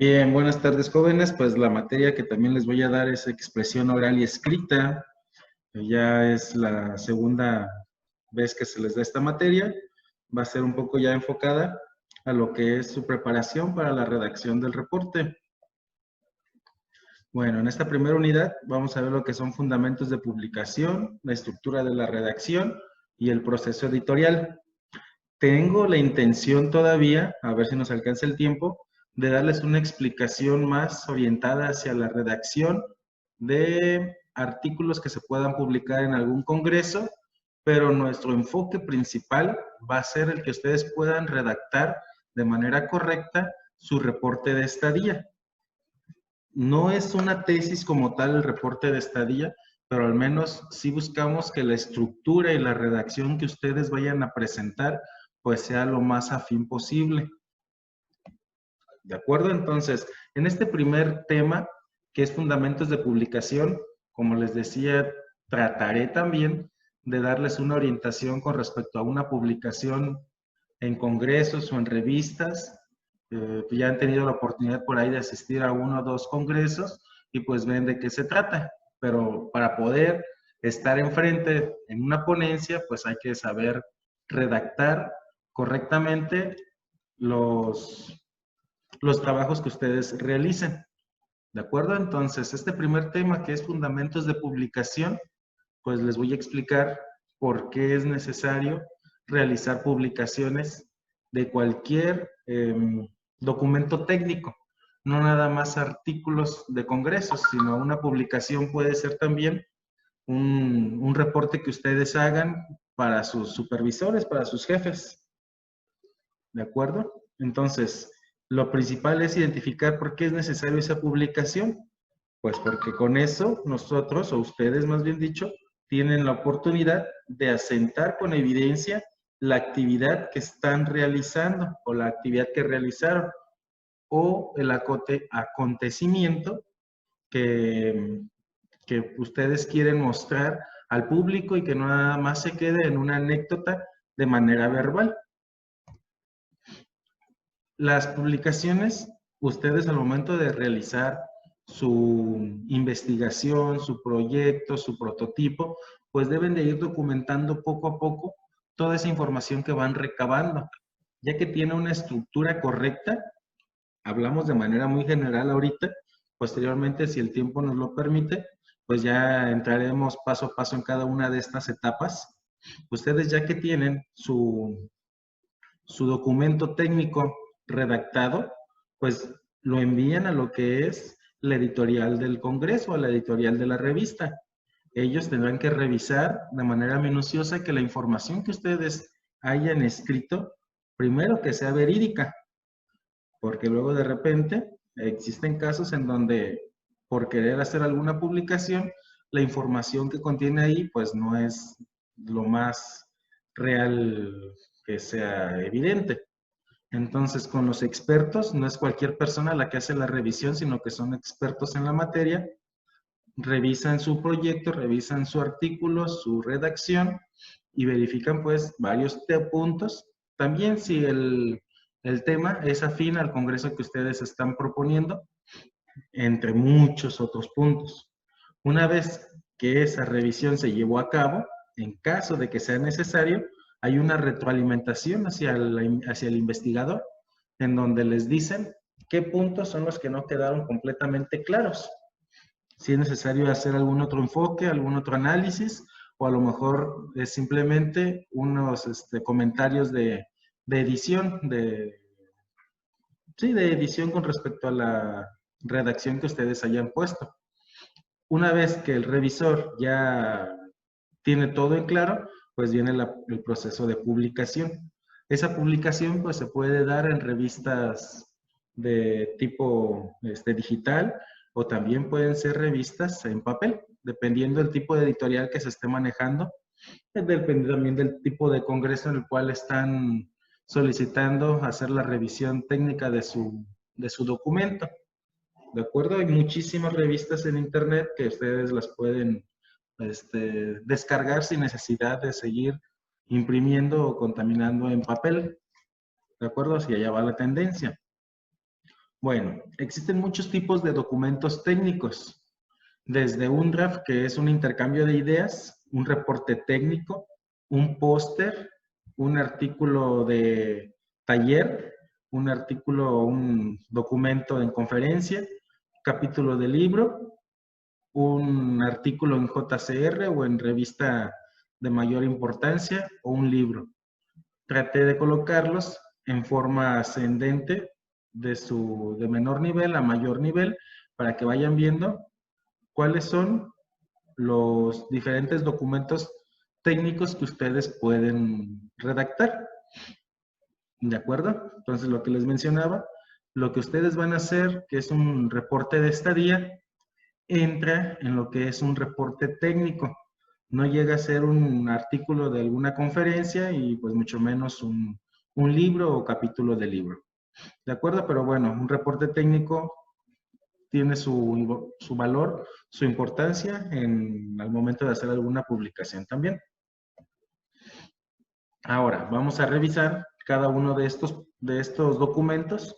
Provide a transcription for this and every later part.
Bien, buenas tardes, jóvenes. Pues la materia que también les voy a dar es expresión oral y escrita. Ya es la segunda vez que se les da esta materia. Va a ser un poco ya enfocada a lo que es su preparación para la redacción del reporte. Bueno, en esta primera unidad vamos a ver lo que son fundamentos de publicación, la estructura de la redacción y el proceso editorial. Tengo la intención todavía, a ver si nos alcanza el tiempo, de darles una explicación más orientada hacia la redacción de artículos que se puedan publicar en algún congreso, pero nuestro enfoque principal va a ser el que ustedes puedan redactar de manera correcta su reporte de estadía. No es una tesis como tal el reporte de estadía, pero al menos sí buscamos que la estructura y la redacción que ustedes vayan a presentar pues sea lo más afín posible. ¿De acuerdo? Entonces, en este primer tema, que es fundamentos de publicación, como les decía, trataré también de darles una orientación con respecto a una publicación en congresos o en revistas. Ya han tenido la oportunidad por ahí de asistir a uno o dos congresos y pues ven de qué se trata. Pero para poder estar enfrente en una ponencia, pues hay que saber redactar correctamente los trabajos que ustedes realicen. ¿De acuerdo? Entonces, este primer tema que es fundamentos de publicación, pues les voy a explicar por qué es necesario realizar publicaciones de cualquier documento técnico, no nada más artículos de congresos, sino una publicación puede ser también un reporte que ustedes hagan para sus supervisores, para sus jefes. ¿De acuerdo? Entonces, lo principal es identificar por qué es necesario esa publicación. Pues porque con eso nosotros, o ustedes más bien dicho, tienen la oportunidad de asentar con evidencia la actividad que están realizando o la actividad que realizaron o el acontecimiento que ustedes quieren mostrar al público y que no nada más se quede en una anécdota de manera verbal. Las publicaciones, ustedes al momento de realizar su investigación, su proyecto, su prototipo, pues deben de ir documentando poco a poco toda esa información que van recabando. Ya que tiene una estructura correcta, hablamos de manera muy general ahorita, posteriormente, si el tiempo nos lo permite, pues ya entraremos paso a paso en cada una de estas etapas. Ustedes ya que tienen su documento técnico redactado, pues lo envían a lo que es la editorial del Congreso, a la editorial de la revista. Ellos tendrán que revisar de manera minuciosa que la información que ustedes hayan escrito, primero que sea verídica, porque luego de repente existen casos en donde por querer hacer alguna publicación, la información que contiene ahí pues no es lo más real que sea evidente. Entonces, con los expertos, no es cualquier persona la que hace la revisión, sino que son expertos en la materia, revisan su proyecto, revisan su artículo, su redacción y verifican pues varios puntos. También si el tema es afín al congreso que ustedes están proponiendo, entre muchos otros puntos. Una vez que esa revisión se llevó a cabo, en caso de que sea necesario, hay una retroalimentación hacia el investigador, en donde les dicen qué puntos son los que no quedaron completamente claros. Si es necesario hacer algún otro enfoque, algún otro análisis, o a lo mejor es simplemente unos comentarios de edición, sí, de edición con respecto a la redacción que ustedes hayan puesto. Una vez que el revisor ya tiene todo en claro, pues viene el proceso de publicación. Esa publicación pues se puede dar en revistas de tipo digital o también pueden ser revistas en papel, dependiendo del tipo de editorial que se esté manejando, depende también del tipo de congreso en el cual están solicitando hacer la revisión técnica de su documento. ¿De acuerdo? Hay muchísimas revistas en internet que ustedes las pueden descargar sin necesidad de seguir imprimiendo o contaminando en papel. ¿De acuerdo? Si allá va la tendencia. Bueno, existen muchos tipos de documentos técnicos, desde un draft, que es un intercambio de ideas, un reporte técnico, un póster, un artículo de taller, un artículo, un documento en conferencia, capítulo de libro, un artículo en JCR o en revista de mayor importancia o un libro. Traté de colocarlos en forma ascendente de menor nivel a mayor nivel para que vayan viendo cuáles son los diferentes documentos técnicos que ustedes pueden redactar. ¿De acuerdo? Entonces, lo que les mencionaba, lo que ustedes van a hacer, que es un reporte de estadía, entra en lo que es un reporte técnico. No llega a ser un artículo de alguna conferencia y pues mucho menos un libro o capítulo de libro. ¿De acuerdo? Pero bueno, un reporte técnico tiene su valor, su importancia al momento de hacer alguna publicación también. Ahora, vamos a revisar cada uno de estos documentos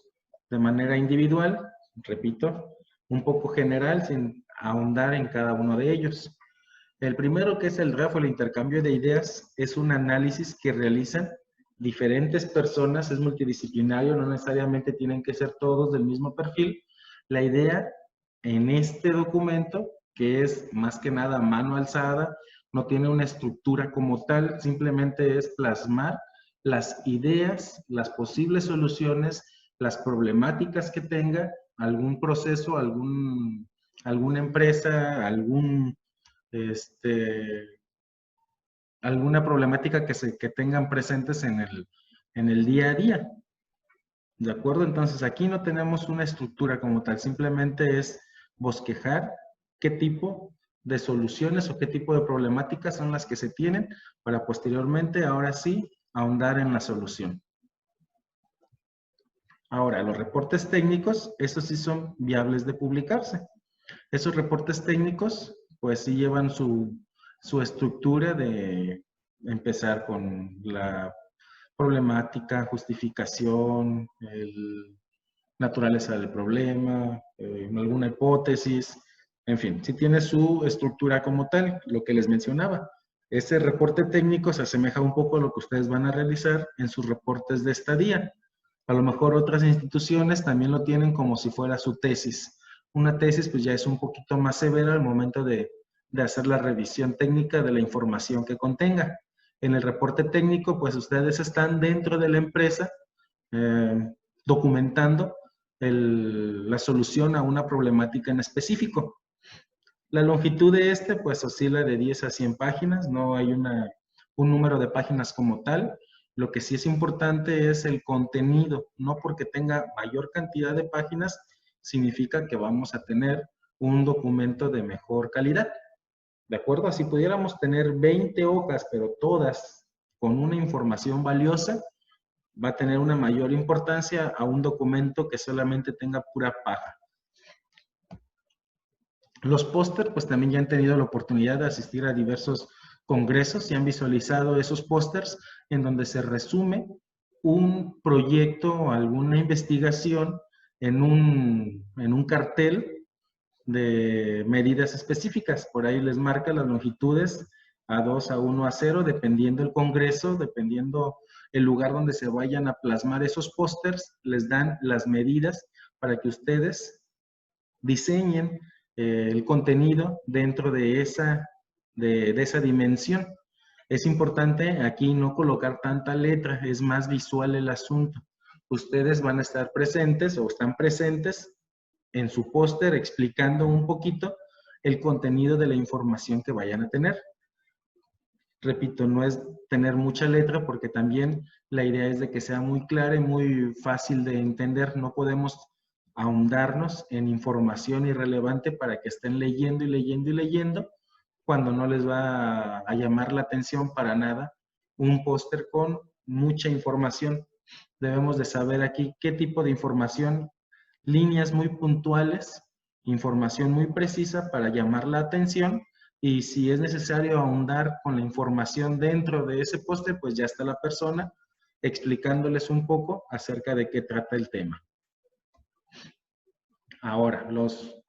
de manera individual, repito, un poco general sin ahondar en cada uno de ellos. El primero, que es el draft o el intercambio de ideas, es un análisis que realizan diferentes personas, es multidisciplinario, no necesariamente tienen que ser todos del mismo perfil. La idea en este documento, que es más que nada mano alzada, no tiene una estructura como tal, simplemente es plasmar las ideas, las posibles soluciones, las problemáticas que tenga algún proceso, alguna empresa, alguna problemática que tengan presentes en el día a día. ¿De acuerdo? Entonces aquí no tenemos una estructura como tal, simplemente es bosquejar qué tipo de soluciones o qué tipo de problemáticas son las que se tienen para posteriormente, ahora sí, ahondar en la solución. Ahora, los reportes técnicos, esos sí son viables de publicarse. Esos reportes técnicos, pues sí llevan su estructura de empezar con la problemática, justificación, naturaleza del problema, alguna hipótesis, en fin, sí tiene su estructura como tal, lo que les mencionaba. Ese reporte técnico se asemeja un poco a lo que ustedes van a realizar en sus reportes de estadía. A lo mejor otras instituciones también lo tienen como si fuera su tesis. Una tesis pues ya es un poquito más severa al momento de hacer la revisión técnica de la información que contenga. En el reporte técnico pues ustedes están dentro de la empresa documentando la solución a una problemática en específico. La longitud de pues oscila de 10 a 100 páginas, no hay un número de páginas como tal. Lo que sí es importante es el contenido, no porque tenga mayor cantidad de páginas significa que vamos a tener un documento de mejor calidad. ¿De acuerdo? Si pudiéramos tener 20 hojas, pero todas con una información valiosa, va a tener una mayor importancia a un documento que solamente tenga pura paja. Los póster, pues también ya han tenido la oportunidad de asistir a diversos congresos y han visualizado esos pósters en donde se resume un proyecto o alguna investigación en un cartel de medidas específicas. Por ahí les marca las longitudes A2, A1, A0, dependiendo el congreso, dependiendo el lugar donde se vayan a plasmar esos pósters, les dan las medidas para que ustedes diseñen el contenido dentro de esa dimensión. Es importante aquí no colocar tanta letra, es más visual el asunto. Ustedes van a estar presentes o están presentes en su póster explicando un poquito el contenido de la información que vayan a tener. Repito, no es tener mucha letra porque también la idea es de que sea muy clara y muy fácil de entender. No podemos ahondarnos en información irrelevante para que estén leyendo y leyendo y leyendo cuando no les va a llamar la atención para nada un póster con mucha información. Debemos de saber aquí qué tipo de información, líneas muy puntuales, información muy precisa para llamar la atención, y si es necesario ahondar con la información dentro de ese póster, pues ya está la persona explicándoles un poco acerca de qué trata el tema. Ahora, los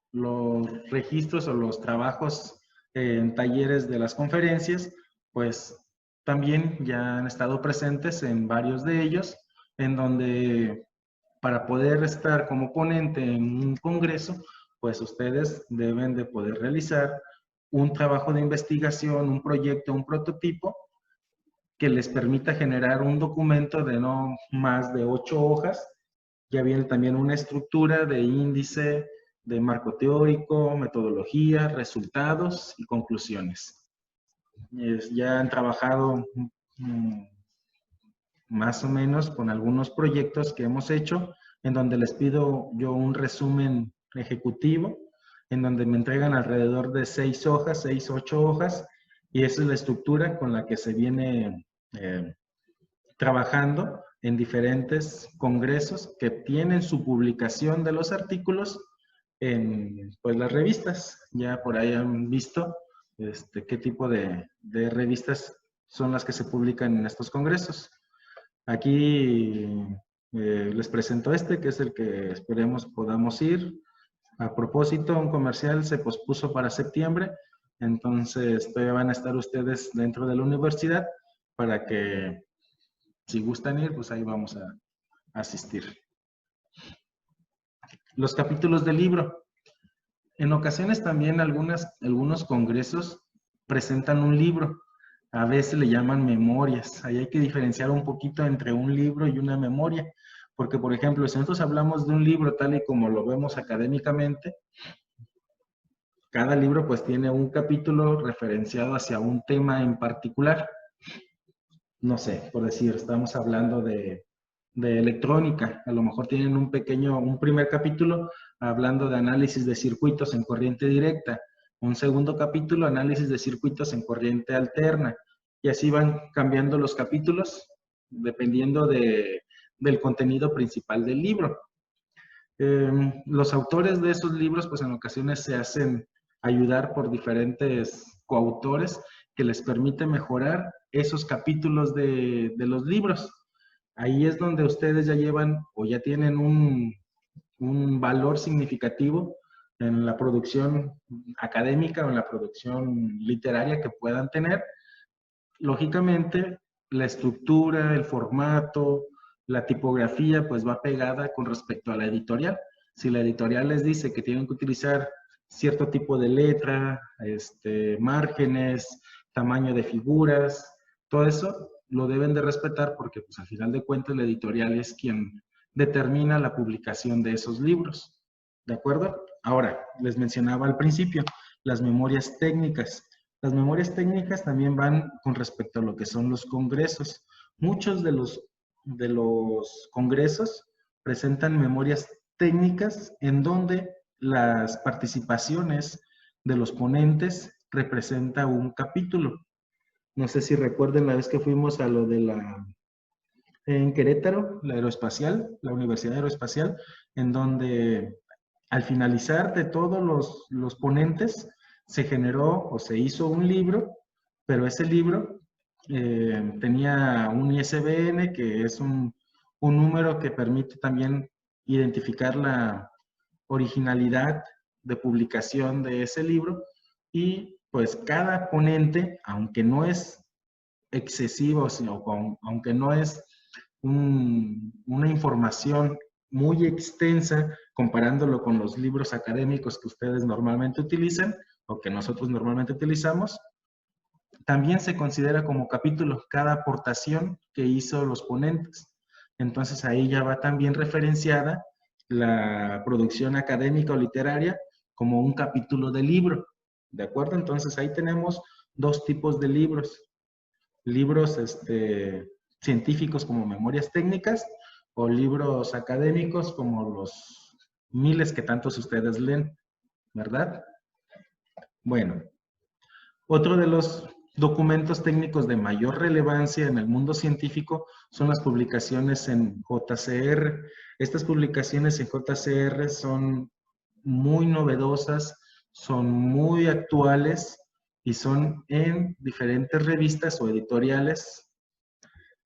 registros o los trabajos en talleres de las conferencias, pues también ya han estado presentes en varios de ellos, en donde para poder estar como ponente en un congreso, pues ustedes deben de poder realizar un trabajo de investigación, un proyecto, un prototipo que les permita generar un documento de no más de 8 hojas. Ya viene también una estructura de índice, de marco teórico, metodología, resultados y conclusiones. Ya han trabajado más o menos con algunos proyectos que hemos hecho, en donde les pido yo un resumen ejecutivo, en donde me entregan alrededor de 6 hojas, 6, 8 hojas, y esa es la estructura con la que se viene trabajando en diferentes congresos que tienen su publicación de los artículos en pues, las revistas. Ya por ahí han visto qué tipo de revistas son las que se publican en estos congresos. Aquí les presento que es el que esperemos podamos ir. A propósito, un comercial se pospuso para septiembre, entonces todavía van a estar ustedes dentro de la universidad para que, si gustan ir, pues ahí vamos a asistir. Los capítulos del libro. En ocasiones también algunos congresos presentan un libro. A veces le llaman memorias. Ahí hay que diferenciar un poquito entre un libro y una memoria. Porque, por ejemplo, si nosotros hablamos de un libro tal y como lo vemos académicamente, cada libro pues tiene un capítulo referenciado hacia un tema en particular. No sé, por decir, estamos hablando de electrónica. A lo mejor tienen un primer capítulo hablando de análisis de circuitos en corriente directa. Un segundo capítulo, análisis de circuitos en corriente alterna. Y así van cambiando los capítulos dependiendo del contenido principal del libro. Los autores de esos libros, pues en ocasiones se hacen ayudar por diferentes coautores que les permite mejorar esos capítulos de los libros. Ahí es donde ustedes ya llevan o ya tienen un valor significativo en la producción académica o en la producción literaria que puedan tener. Lógicamente, la estructura, el formato, la tipografía, pues va pegada con respecto a la editorial. Si la editorial les dice que tienen que utilizar cierto tipo de letra, márgenes, tamaño de figuras, todo eso lo deben de respetar porque pues al final de cuentas la editorial es quien determina la publicación de esos libros. ¿De acuerdo? Ahora, les mencionaba al principio, las memorias técnicas. Las memorias técnicas también van con respecto a lo que son los congresos. Muchos de los congresos presentan memorias técnicas en donde las participaciones de los ponentes representa un capítulo. No sé si recuerden la vez que fuimos a lo de en Querétaro, la aeroespacial, la Universidad Aeroespacial, en donde al finalizar de todos los ponentes, se generó o se hizo un libro, pero ese libro tenía un ISBN, que es un número que permite también identificar la originalidad de publicación de ese libro, y pues cada ponente, aunque no es excesivo, aunque no es una información muy extensa comparándolo con los libros académicos que ustedes normalmente utilizan o que nosotros normalmente utilizamos, también se considera como capítulo cada aportación que hizo los ponentes. Entonces ahí ya va también referenciada la producción académica o literaria como un capítulo de libro. ¿De acuerdo? Entonces ahí tenemos dos tipos de libros. Libros científicos como memorias técnicas o libros académicos como los miles que tantos ustedes leen, ¿verdad? Bueno, otro de los documentos técnicos de mayor relevancia en el mundo científico son las publicaciones en JCR. Estas publicaciones en JCR son muy novedosas, son muy actuales y son en diferentes revistas o editoriales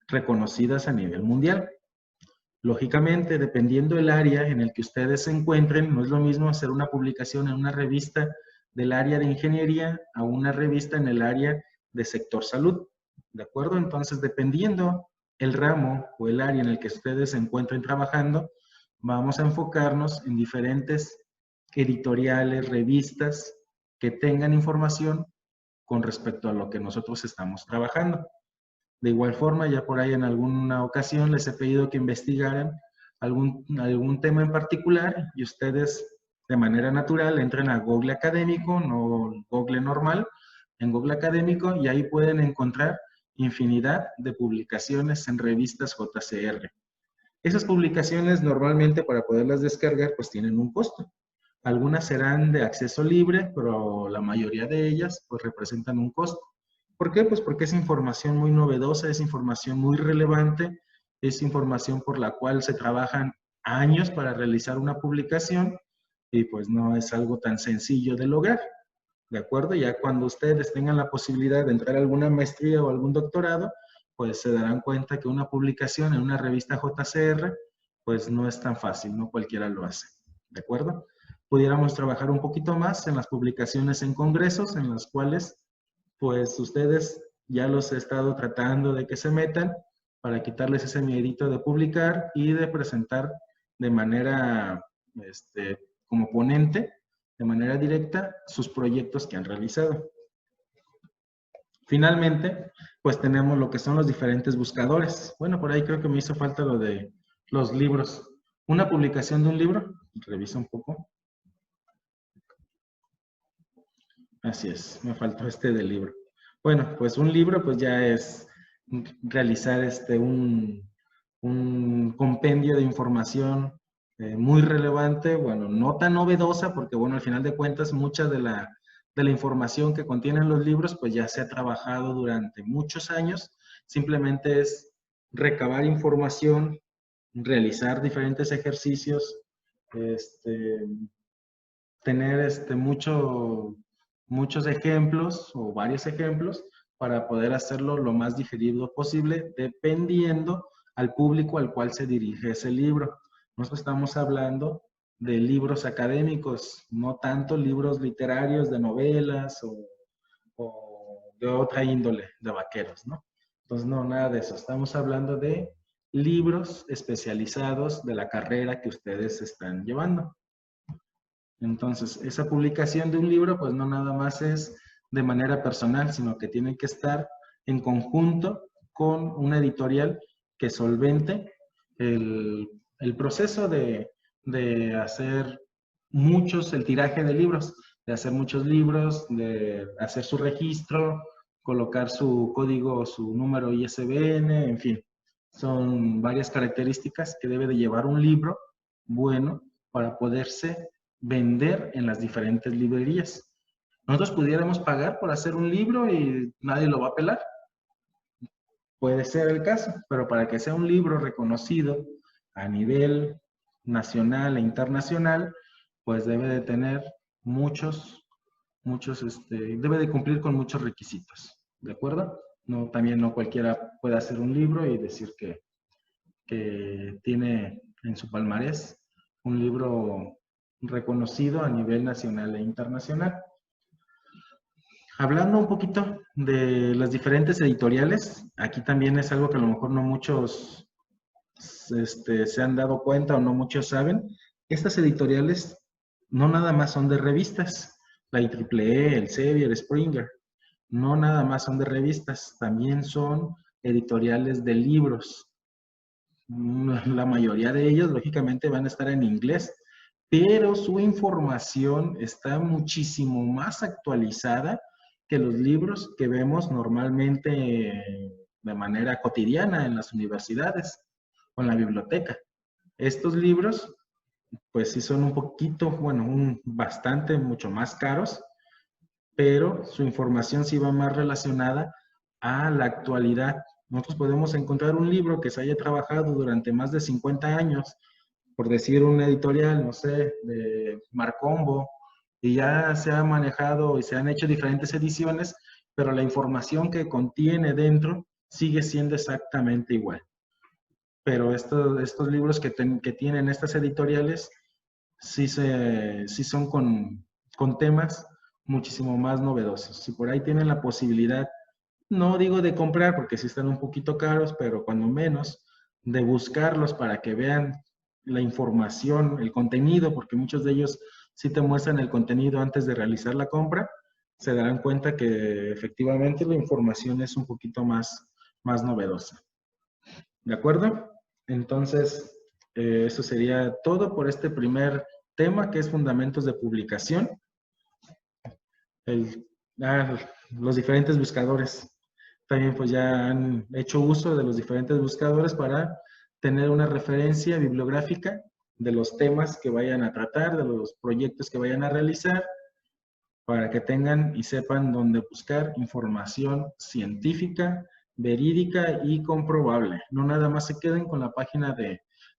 reconocidas a nivel mundial. Lógicamente, dependiendo del área en el que ustedes se encuentren, no es lo mismo hacer una publicación en una revista del área de ingeniería a una revista en el área de sector salud, ¿de acuerdo? Entonces, dependiendo el ramo o el área en el que ustedes se encuentren trabajando, vamos a enfocarnos en diferentes editoriales, revistas que tengan información con respecto a lo que nosotros estamos trabajando. De igual forma, ya por ahí en alguna ocasión les he pedido que investigaran algún tema en particular y ustedes de manera natural entren a Google Académico, no Google normal, en Google Académico, y ahí pueden encontrar infinidad de publicaciones en revistas JCR. Esas publicaciones normalmente para poderlas descargar pues tienen un costo. Algunas serán de acceso libre, pero la mayoría de ellas pues representan un costo. ¿Por qué? Pues porque es información muy novedosa, es información muy relevante, es información por la cual se trabajan años para realizar una publicación y pues no es algo tan sencillo de lograr. ¿De acuerdo? Ya cuando ustedes tengan la posibilidad de entrar a alguna maestría o algún doctorado, pues se darán cuenta que una publicación en una revista JCR, pues no es tan fácil, no cualquiera lo hace. ¿De acuerdo? Pudiéramos trabajar un poquito más en las publicaciones en congresos, en las cuales, pues ustedes ya los he estado tratando de que se metan para quitarles ese miedito de publicar y de presentar de manera, como ponente, de manera directa, sus proyectos que han realizado. Finalmente, pues tenemos lo que son los diferentes buscadores. Bueno, por ahí creo que me hizo falta lo de los libros. Una publicación de un libro, revisa un poco. Así es, me faltó este del libro. Bueno, pues un libro pues ya es realizar un compendio de información muy relevante, bueno, no tan novedosa, porque bueno, al final de cuentas, mucha de la información que contienen los libros, pues ya se ha trabajado durante muchos años, simplemente es recabar información, realizar diferentes ejercicios, tener muchos ejemplos o varios ejemplos para poder hacerlo lo más digerido posible, dependiendo al público al cual se dirige ese libro. Nosotros estamos hablando de libros académicos, no tanto libros literarios de novelas o de otra índole, de vaqueros, ¿no? Entonces, no, nada de eso. Estamos hablando de libros especializados de la carrera que ustedes están llevando. Entonces, esa publicación de un libro, pues no nada más es de manera personal, sino que tiene que estar en conjunto con una editorial que solvente el proceso de hacer el tiraje de libros, de hacer muchos libros, de hacer su registro, colocar su código, su número ISBN, en fin. Son varias características que debe de llevar un libro bueno para poderse vender en las diferentes librerías. Nosotros pudiéramos pagar por hacer un libro y nadie lo va a pelar. Puede ser el caso, pero para que sea un libro reconocido a nivel nacional e internacional, pues debe de tener debe de cumplir con muchos requisitos, ¿de acuerdo? No, también no cualquiera puede hacer un libro y decir que tiene en su palmarés un libro reconocido a nivel nacional e internacional. Hablando un poquito de las diferentes editoriales, aquí también es algo que a lo mejor no muchos se han dado cuenta o no muchos saben. Estas editoriales no nada más son de revistas, la IEEE, el Sevier, Springer, no nada más son de revistas, también son editoriales de libros. La mayoría de ellos, lógicamente, van a estar en inglés, pero su información está muchísimo más actualizada que los libros que vemos normalmente de manera cotidiana en las universidades o en la biblioteca. Estos libros, pues sí son un poquito, bueno, bastante, mucho más caros, pero su información sí va más relacionada a la actualidad. Nosotros podemos encontrar un libro que se haya trabajado durante más de 50 años, por decir una editorial, no sé, de Marcombo, y ya se ha manejado y se han hecho diferentes ediciones, pero la información que contiene dentro sigue siendo exactamente igual. pero estos libros que tienen estas editoriales sí son con temas muchísimo más novedosos. Si por ahí tienen la posibilidad, no digo de comprar porque sí están un poquito caros, pero cuando menos de buscarlos para que vean la información, el contenido, porque muchos de ellos sí te muestran el contenido antes de realizar la compra, se darán cuenta que efectivamente la información es un poquito más novedosa. ¿De acuerdo? Entonces, eso sería todo por este primer tema, que es fundamentos de publicación. Los diferentes buscadores. También pues ya han hecho uso de los diferentes buscadores para tener una referencia bibliográfica de los temas que vayan a tratar, de los proyectos que vayan a realizar, para que tengan y sepan dónde buscar información científica, verídica y comprobable. No nada más se queden con la página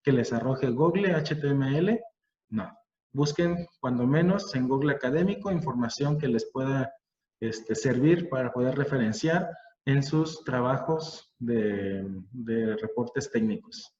que les arroje Google, HTML, no. Busquen cuando menos en Google Académico información que les pueda servir para poder referenciar en sus trabajos de reportes técnicos.